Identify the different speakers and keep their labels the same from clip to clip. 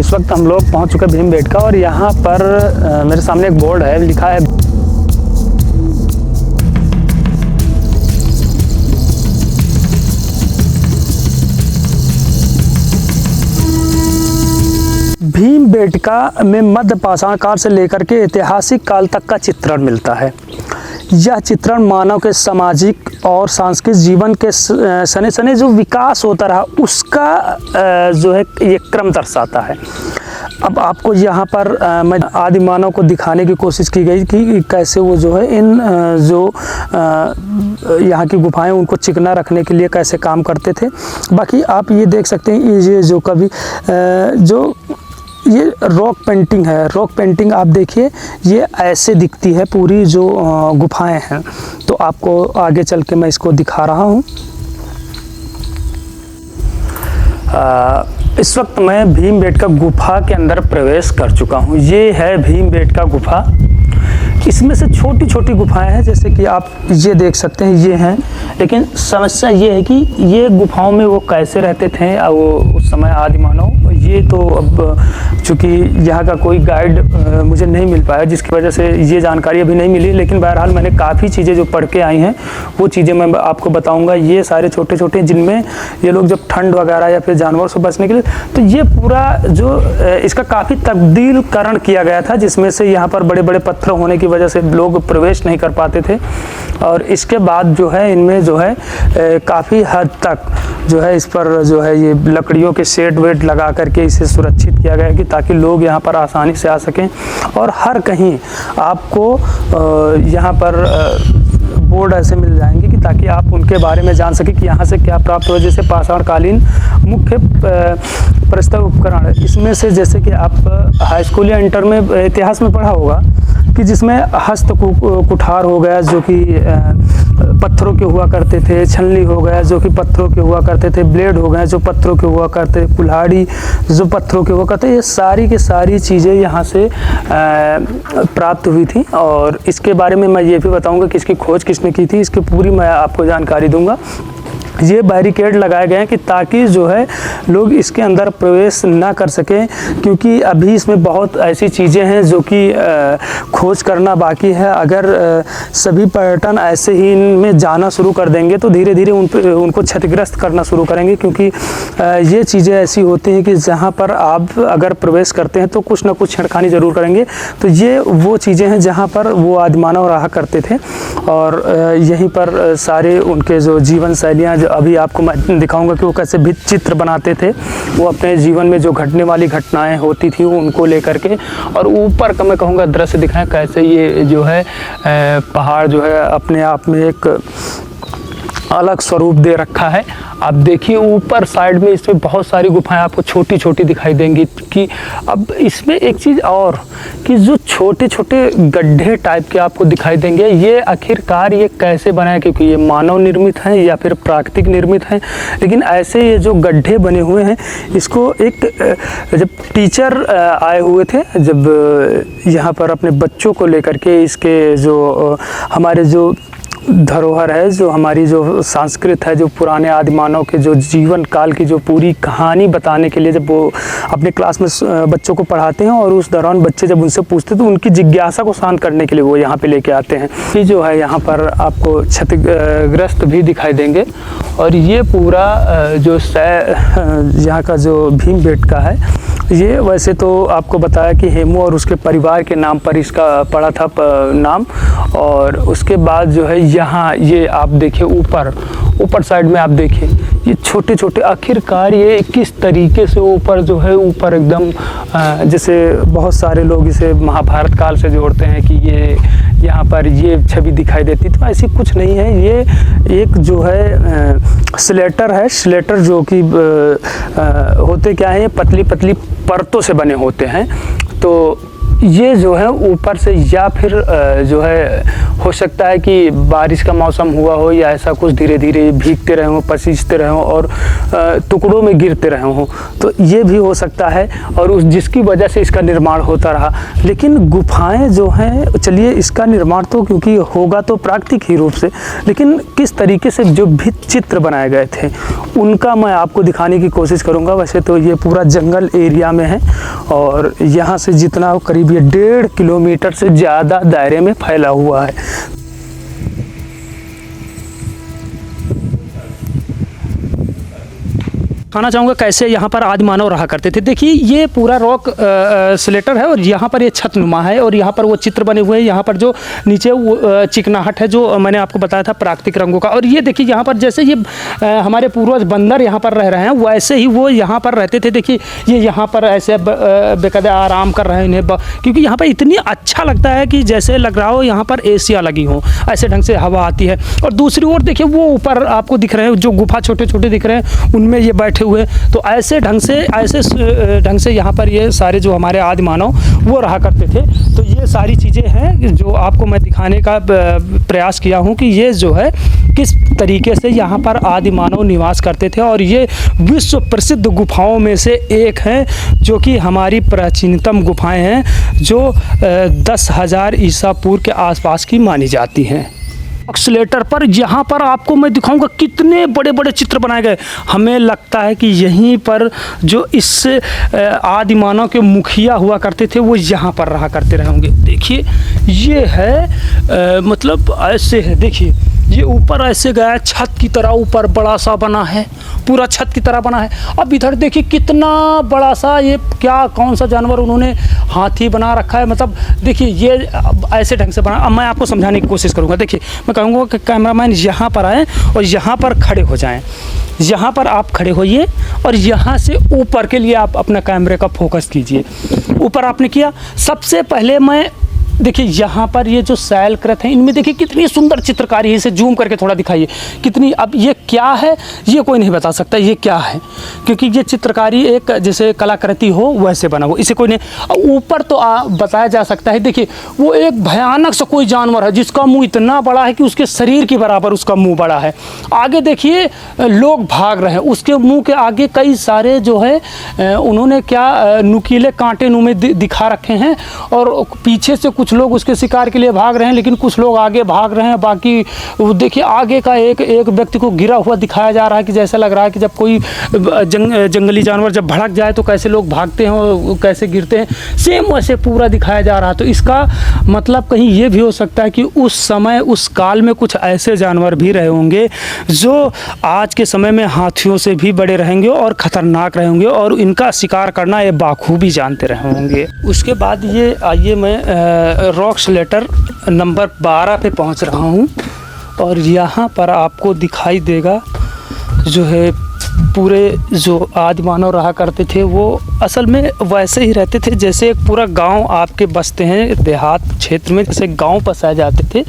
Speaker 1: इस वक्त हम लोग पहुंच चुके भीमबेटका और यहाँ पर मेरे सामने एक बोर्ड है, लिखा है भीमबेटका में मध्य पाषाण काल से लेकर के ऐतिहासिक काल तक का चित्रण मिलता है। यह चित्रण मानव के सामाजिक और सांस्कृतिक जीवन के सने सने जो विकास होता रहा उसका जो है ये क्रम दर्शाता है। अब आपको यहाँ पर मैं आदि मानव को दिखाने की कोशिश की गई कि कैसे वो जो है इन जो यहाँ की गुफाएं उनको चिकना रखने के लिए कैसे काम करते थे। बाकी आप ये देख सकते हैं ये जो कभी जो ये रॉक पेंटिंग है, रॉक पेंटिंग आप देखिए ये ऐसे दिखती है पूरी जो गुफाएं हैं। तो आपको आगे चल के मैं इसको दिखा रहा हूँ। इस वक्त मैं भीमबेटका गुफा के अंदर प्रवेश कर चुका हूँ। ये है भीमबेटका गुफा। इसमें से छोटी छोटी गुफाएं हैं, जैसे कि आप ये देख सकते हैं ये हैं। लेकिन समस्या ये है कि ये गुफाओं में वो कैसे रहते थे वो उस समय आदि मानव, ये तो अब चूँकि यहाँ का कोई गाइड मुझे नहीं मिल पाया, जिसकी वजह से ये जानकारी अभी नहीं मिली। लेकिन बहरहाल मैंने काफ़ी चीज़ें जो पढ़ के आई हैं वो चीज़ें मैं आपको बताऊँगा। ये सारे छोटे छोटे जिनमें ये लोग जब ठंड वगैरह या फिर जानवरों से बचने के लिए, तो ये पूरा जो इसका काफ़ी तब्दीलकरण किया गया था, जिसमें से यहाँ पर बड़े बड़े पत्थर होने की वजह से लोग प्रवेश नहीं कर पाते थे। और इसके बाद जो है इनमें जो है काफ़ी हद तक जो है इस पर जो है ये लकड़ियों के शेड वेड लगा करके इसे सुरक्षित किया गया कि ताकि लोग यहाँ पर आसानी से आ सकें। और हर कहीं आपको यहाँ पर बोर्ड ऐसे मिल जाएंगे कि ताकि आप उनके बारे में जान सकें कि यहाँ से क्या प्राप्त हो। जैसे पाषाणकालीन मुख्य प्रस्तर उपकरण, इसमें से जैसे कि आप हाई स्कूल या इंटर में इतिहास में पढ़ा होगा कि जिसमें हस्त कुठार हो गया जो कि पत्थरों के हुआ करते थे, छलनी हो गया जो कि पत्थरों के हुआ करते थे, ब्लेड हो गए जो पत्थरों के हुआ करते, कुल्हाड़ी जो पत्थरों के हुआ करते, ये सारी की सारी चीज़ें यहाँ से प्राप्त हुई थी। और इसके बारे में मैं ये भी बताऊँगा कि इसकी खोज किसने की थी, इसकी पूरी मैं आपको जानकारी दूँगा। ये बैरिकेड लगाए गए हैं कि ताकि जो है लोग इसके अंदर प्रवेश ना कर सकें, क्योंकि अभी इसमें बहुत ऐसी चीज़ें हैं जो कि खोज करना बाकी है। अगर सभी पर्यटन ऐसे ही इनमें जाना शुरू कर देंगे तो धीरे धीरे उनको क्षतिग्रस्त करना शुरू करेंगे, क्योंकि ये चीज़ें ऐसी होती हैं कि जहाँ पर आप अगर प्रवेश करते हैं तो कुछ ना कुछ छेड़खानी ज़रूर करेंगे। तो ये वो चीज़ें हैं जहाँ पर वो आदिमानव रहा करते थे और यहीं पर सारे उनके जो जीवन शैलियाँ अभी आपको मैं दिखाऊंगा कि वो कैसे भी चित्र बनाते थे। वो अपने जीवन में जो घटने वाली घटनाएं होती थी उनको लेकर के, और ऊपर का मैं कहूँगा दृश्य दिखाएं कैसे ये जो है पहाड़ जो है अपने आप में एक अलग स्वरूप दे रखा है। आप देखिए ऊपर साइड में इसमें बहुत सारी गुफाएं आपको छोटी छोटी दिखाई देंगी। कि अब इसमें एक चीज़ और कि जो छोटे छोटे गड्ढे टाइप के आपको दिखाई देंगे, ये आखिरकार ये कैसे बनाए, क्योंकि ये मानव निर्मित हैं या फिर प्राकृतिक निर्मित हैं। लेकिन ऐसे ये जो गड्ढे बने हुए हैं, इसको एक जब टीचर आए हुए थे, जब यहाँ पर अपने बच्चों को लेकर के इसके जो हमारे जो धरोहर है, जो हमारी जो संस्कृत है, जो पुराने आदिमानव के जो जीवन काल की जो पूरी कहानी बताने के लिए जब वो अपने क्लास में बच्चों को पढ़ाते हैं, और उस दौरान बच्चे जब उनसे पूछते हैं तो उनकी जिज्ञासा को शांत करने के लिए वो यहाँ पे लेके आते हैं। ये जो है यहाँ पर आपको क्षतिग्रस्त भी दिखाई देंगे। और ये पूरा जो यहाँ का जो भीमबेटका है, ये वैसे तो आपको बताया कि हेमू और उसके परिवार के नाम पर इसका पड़ा था नाम। और उसके बाद जो है यहाँ ये आप देखिए ऊपर साइड में आप देखिए ये छोटे छोटे, आखिरकार ये किस तरीके से ऊपर जो है ऊपर एकदम जैसे बहुत सारे लोग इसे महाभारत काल से जोड़ते हैं कि ये यहाँ पर ये छवि दिखाई देती, तो ऐसी कुछ नहीं है। ये एक जो है स्लेटर है, स्लेटर जो कि होते क्या है, ये पतली पतली परतों से बने होते हैं। तो ये जो है ऊपर से या फिर जो है हो सकता है कि बारिश का मौसम हुआ हो या ऐसा कुछ, धीरे धीरे भीगते रहे हों, पसीजते रहे हों और टुकड़ों में गिरते रहे हों, तो ये भी हो सकता है और उस जिसकी वजह से इसका निर्माण होता रहा। लेकिन गुफाएं जो हैं, चलिए इसका निर्माण तो क्योंकि होगा तो प्राकृतिक ही रूप से, लेकिन किस तरीके से जो भी चित्र बनाए गए थे उनका मैं आपको दिखाने की कोशिश करूंगा। वैसे तो ये पूरा जंगल एरिया में है और यहाँ से जितना करीब ये 1.5 किलोमीटर से ज़्यादा दायरे में फैला हुआ है। दिखाना चाहूँगा कैसे यहाँ पर आदि मानव रहा करते थे। देखिए ये पूरा रॉक स्लेटर है और यहाँ पर ये छतनुमा है और यहाँ पर वो चित्र बने हुए हैं। यहाँ पर जो नीचे वो चिकनाहट है जो मैंने आपको बताया था प्राकृतिक रंगों का। और ये देखिए यहाँ पर जैसे ये हमारे पूर्वज बंदर यहाँ पर रह रहे हैं वैसे ही वो यहाँ पर रहते थे। देखिए ये यहाँ पर ऐसे बेकदर आराम कर रहे हैं इन्हें, क्योंकि यहाँ पर इतनी अच्छा लगता है कि जैसे लग रहा हो यहाँ पर एसियाँ लगी हों, ऐसे ढंग से हवा आती है। और दूसरी ओर देखिए वो ऊपर आपको दिख रहे हैं जो गुफा छोटे छोटे दिख रहे हैं उनमें ये बैठे हुए, तो ऐसे ढंग से यहाँ पर ये सारे जो हमारे आदि मानव वो रहा करते थे। तो ये सारी चीज़ें हैं जो आपको मैं दिखाने का प्रयास किया हूँ कि ये जो है किस तरीके से यहाँ पर आदि मानव निवास करते थे। और ये विश्व प्रसिद्ध गुफाओं में से एक है जो कि हमारी प्राचीनतम गुफाएं हैं जो 10,000 ईसा पूर्व के आसपास की मानी जाती हैं। स्लेटर पर यहाँ पर आपको मैं दिखाऊंगा कितने बड़े बड़े चित्र बनाए गए। हमें लगता है कि यहीं पर जो इस आदि मानव के मुखिया हुआ करते थे वो यहाँ पर रहा करते रहे होंगे। देखिए ये है मतलब ऐसे है, देखिए ये ऊपर ऐसे गया छत की तरह, ऊपर बड़ा सा बना है, पूरा छत की तरह बना है। अब इधर देखिए कितना बड़ा सा, ये क्या कौन सा जानवर उन्होंने हाथी बना रखा है। मतलब देखिए ये ऐसे ढंग से बना। अब मैं आपको समझाने की कोशिश करूँगा। देखिए मैं कहूँगा कि कैमरामैन यहाँ पर आए और यहाँ पर खड़े हो जाएं। यहाँ पर आप खड़े होइए और यहाँ से ऊपर के लिए आप अपना कैमरे का फोकस कीजिए। ऊपर आपने किया, सबसे पहले मैं देखिए यहाँ पर ये जो शैलकृत हैं इनमें देखिए कितनी सुंदर चित्रकारी है। इसे जूम करके थोड़ा दिखाइए कितनी। अब ये क्या है ये कोई नहीं बता सकता ये क्या है, क्योंकि ये चित्रकारी एक जैसे कलाकृति हो वैसे बना हो, इसे कोई नहीं। ऊपर तो बताया जा सकता है। देखिए वो एक भयानक सा कोई जानवर है जिसका मुंह इतना बड़ा है कि उसके शरीर के बराबर उसका मुंह बड़ा है। आगे देखिए लोग भाग रहे हैं, उसके मुंह के आगे कई सारे जो है उन्होंने क्या नुकीले कांटे नुमे दिखा रखे हैं और पीछे से कुछ लोग उसके शिकार के लिए भाग रहे हैं, लेकिन कुछ लोग आगे भाग रहे हैं। बाकी देखिए आगे का एक व्यक्ति को गिरा हुआ दिखाया जा रहा है कि जैसा लग रहा है कि जब कोई जंगली जानवर जब भड़क जाए तो कैसे लोग भागते हैं और कैसे गिरते हैं, सेम वैसे पूरा दिखाया जा रहा। तो इसका मतलब कहीं ये भी हो सकता है कि उस समय उस काल में कुछ ऐसे जानवर भी रहे होंगे जो आज के समय में हाथियों से भी बड़े रहेंगे और ख़तरनाक रहेंगे और इनका शिकार करना ये बाखूबी जानते रहे होंगे। उसके बाद ये आइए मैं रॉक स्लेटर नंबर 12 पे पहुंच रहा हूं और यहाँ पर आपको दिखाई देगा जो है पूरे जो आदि मानव रहा करते थे वो असल में वैसे ही रहते थे जैसे एक पूरा गांव आपके बसते हैं देहात क्षेत्र में, जैसे गांव बसाए जाते थे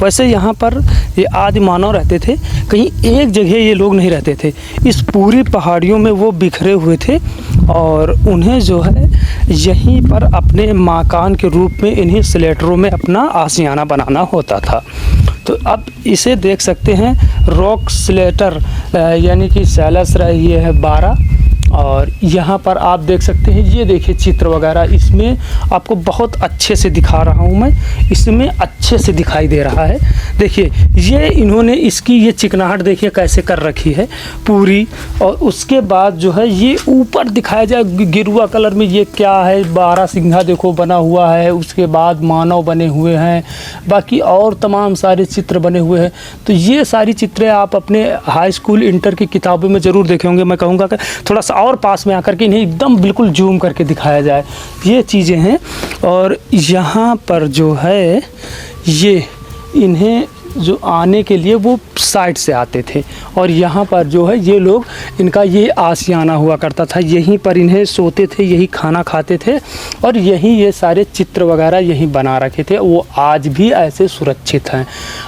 Speaker 1: वैसे यहाँ पर ये आदि मानव रहते थे। कहीं एक जगह ये लोग नहीं रहते थे, इस पूरी पहाड़ियों में वो बिखरे हुए थे और उन्हें जो है यहीं पर अपने मकान के रूप में इन्हीं स्लेटरों में अपना आशियाना बनाना होता था। तो अब इसे देख सकते हैं रॉक स्लेटर यानी कि सैलस रही है 12 और यहाँ पर आप देख सकते हैं ये देखिए चित्र वगैरह इसमें आपको बहुत अच्छे से दिखा रहा हूँ मैं, इसमें अच्छे से दिखाई दे रहा है। देखिए ये इन्होंने इसकी ये चिकनाहट देखिए कैसे कर रखी है पूरी। और उसके बाद जो है ये ऊपर दिखाया जाए गिरुआ कलर में ये क्या है, 12 सिंघा देखो बना हुआ है, उसके बाद मानव बने हुए हैं, बाकी और तमाम सारे चित्र बने हुए हैं। तो ये सारी चित्रें आप अपने हाई स्कूल इंटर की किताबों में ज़रूर देखे होंगे। मैं कहूँगा कि थोड़ा सा और पास में आकर के इन्हें एकदम बिल्कुल जूम करके दिखाया जाए, ये चीज़ें हैं। और यहाँ पर जो है ये इन्हें जो आने के लिए वो साइड से आते थे और यहाँ पर जो है ये लोग इनका ये आशियाना हुआ करता था, यहीं पर इन्हें सोते थे, यही खाना खाते थे और यहीं ये सारे चित्र वगैरह यहीं बना रखे थे। वो आज भी ऐसे सुरक्षित हैं।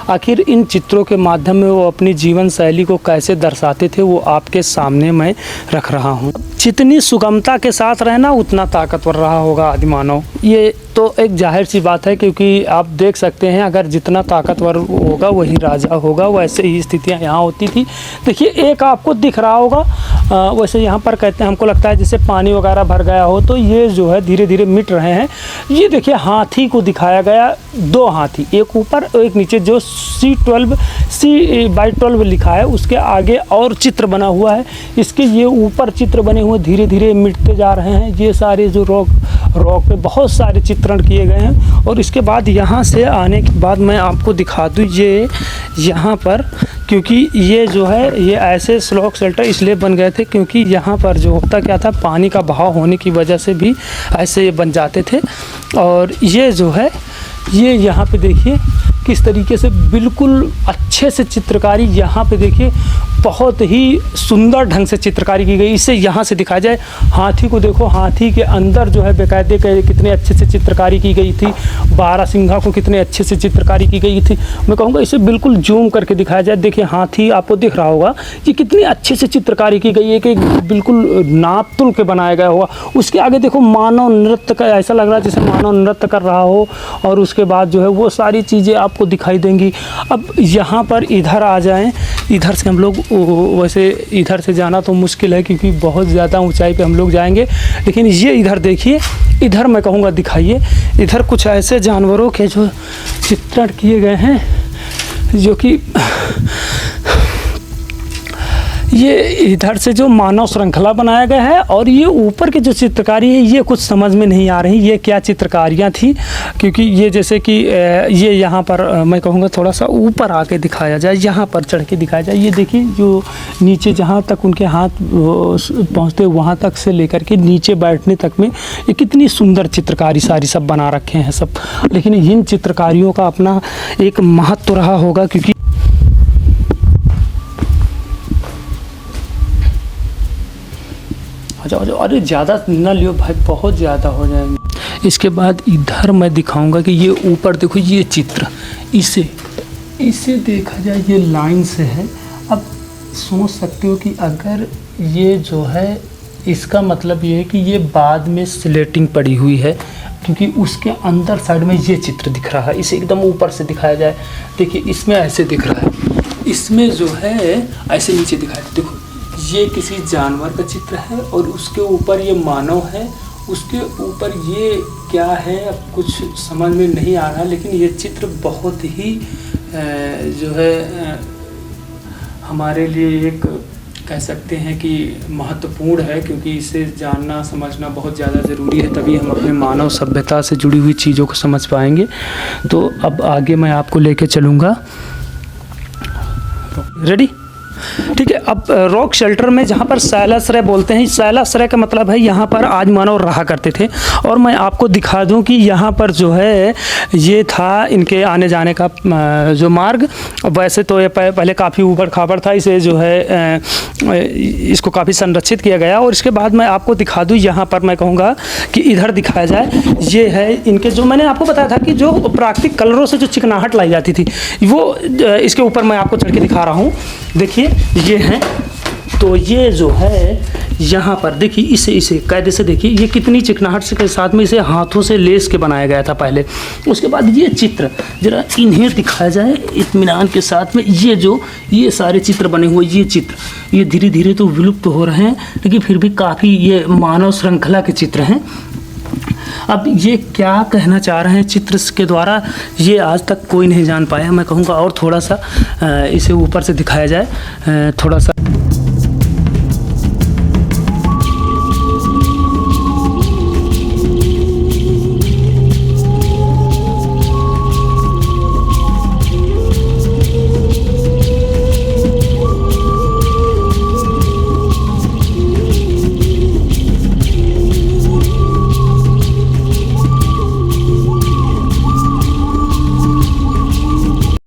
Speaker 1: आखिर इन चित्रों के माध्यम में वो अपनी जीवन शैली को कैसे दर्शाते थे वो आपके सामने मैं रख रहा हूँ। जितनी सुगमता के साथ रहना उतना ताकतवर रहा होगा आदि मानव। ये तो एक जाहिर सी बात है, क्योंकि आप देख सकते हैं अगर जितना ताकतवर होगा वही राजा होगा, वैसे ही स्थितियां यहाँ होती थी। देखिए एक आपको दिख रहा होगा, वैसे यहाँ पर कहते हैं, हमको लगता है जैसे पानी वगैरह भर गया हो, तो ये जो है धीरे धीरे मिट रहे हैं। ये देखिए हाथी को दिखाया गया, 2 हाथी, एक ऊपर और एक नीचे, जो C/12 लिखा है उसके आगे और चित्र बना हुआ है। इसके ये ऊपर चित्र बने हुए धीरे धीरे मिटते जा रहे हैं। ये सारे जो रॉक पे बहुत सारे चित्रण किए गए हैं। और इसके बाद यहाँ से आने के बाद मैं आपको दिखा दूँ, ये यहाँ पर, क्योंकि ये जो है ये ऐसे स्लॉक शेल्टर इसलिए बन गए थे क्योंकि यहाँ पर जो होता क्या था, पानी का बहाव होने की वजह से भी ऐसे ये बन जाते थे। और ये जो है ये यहाँ पे देखिए किस तरीके से बिल्कुल अच्छे से चित्रकारी, यहाँ पे देखिए बहुत ही सुंदर ढंग से चित्रकारी की गई। इसे यहाँ से दिखाया जाए, हाथी को देखो, हाथी के अंदर जो है बेकायदे कितने अच्छे से चित्रकारी की गई थी, बारहसिंघा को कितने अच्छे से चित्रकारी की गई थी। मैं कहूँगा इसे बिल्कुल जूम करके दिखाया जाए। देखिए हाथी आपको दिख रहा होगा कि कितनी अच्छे से चित्रकारी की गई है कि बिल्कुल नाप तुल के बनाया गया होगा। उसके आगे देखो मानव नृत्य का, ऐसा लग रहा है जैसे मानव नृत्य कर रहा हो, और उसके बाद जो है वो सारी चीज़ें आपको दिखाई देंगी। अब यहाँ पर इधर आ जाएं, इधर से हम लोग, वैसे इधर से जाना तो मुश्किल है क्योंकि बहुत ज़्यादा ऊंचाई पे हम लोग जाएंगे, लेकिन ये इधर देखिए, इधर मैं कहूँगा दिखाइए, इधर कुछ ऐसे जानवरों के जो चित्रण किए गए हैं जो कि ये इधर से जो मानव श्रृंखला बनाया गया है, और ये ऊपर की जो चित्रकारी है ये कुछ समझ में नहीं आ रही ये क्या चित्रकारियाँ थी, क्योंकि ये जैसे कि ये यहाँ पर मैं कहूँगा थोड़ा सा ऊपर आके दिखाया जाए, यहाँ पर चढ़ के दिखाया जाए। ये देखिए जो नीचे जहाँ तक उनके हाथ पहुँचते वहाँ तक से लेकर के नीचे बैठने तक में ये कितनी सुंदर चित्रकारी सारी सब बना रखे हैं सब। लेकिन इन चित्रकारियों का अपना एक महत्व रहा होगा, क्योंकि जाओ, अरे ज़्यादा ना लियो भाई, बहुत ज़्यादा हो जाएंगे। इसके बाद इधर मैं दिखाऊंगा कि ये ऊपर देखो ये चित्र, इसे देखा जाए ये लाइन से है। अब सोच सकते हो कि अगर ये जो है, इसका मतलब ये है कि ये बाद में स्लेटिंग पड़ी हुई है, क्योंकि उसके अंदर साइड में ये चित्र दिख रहा है। इसे एकदम ऊपर से दिखाया जाए, देखिए इसमें ऐसे दिख रहा है, इसमें जो है ऐसे नीचे दिखाया है। देखो ये किसी जानवर का चित्र है और उसके ऊपर ये मानव है, उसके ऊपर ये क्या है अब कुछ समझ में नहीं आ रहा, लेकिन ये चित्र बहुत ही जो है हमारे लिए एक कह सकते हैं कि महत्वपूर्ण है, क्योंकि इसे जानना समझना बहुत ज़्यादा ज़रूरी है, तभी हम अपने मानव सभ्यता से जुड़ी हुई चीज़ों को समझ पाएंगे। तो अब आगे मैं आपको लेके चलूँगा। रेडी? ठीक है। अब रॉक शेल्टर में जहाँ पर शैलाश्रय बोलते हैं, शैलाश्रय का मतलब है यहाँ पर आज मानव रहा करते थे। और मैं आपको दिखा दूँ कि यहाँ पर जो है ये था इनके आने जाने का जो मार्ग। वैसे तो ये पहले काफ़ी ऊबड़ खाबड़ था, इसे जो है इसको काफ़ी संरक्षित किया गया। और इसके बाद मैं आपको दिखा दूँ, यहाँ पर मैं कहूँगा कि इधर दिखाया जाए, ये है इनके जो मैंने आपको बताया था कि जो प्राकृतिक कलरों से जो चिकनाहट लाई जाती थी, वो इसके ऊपर मैं आपको चढ़ के दिखा रहा हूँ। देखिए ये हैं, तो ये जो है यहाँ पर देखिए, इसे कायदे से देखिए, ये कितनी चिकनाहट से के साथ में इसे हाथों से लेस के बनाया गया था पहले। उसके बाद ये चित्र जरा इन्हें दिखाया जाए इत्मीनान के साथ में। ये सारे चित्र बने हुए, ये चित्र ये धीरे धीरे तो विलुप्त हो रहे हैं, लेकिन फिर भी काफ़ी ये मानव श्रृंखला के चित्र हैं। अब ये क्या कहना चाह रहे हैं चित्र के द्वारा, ये आज तक कोई नहीं जान पाया। मैं कहूँगा और थोड़ा सा इसे ऊपर से दिखाया जाए, थोड़ा सा।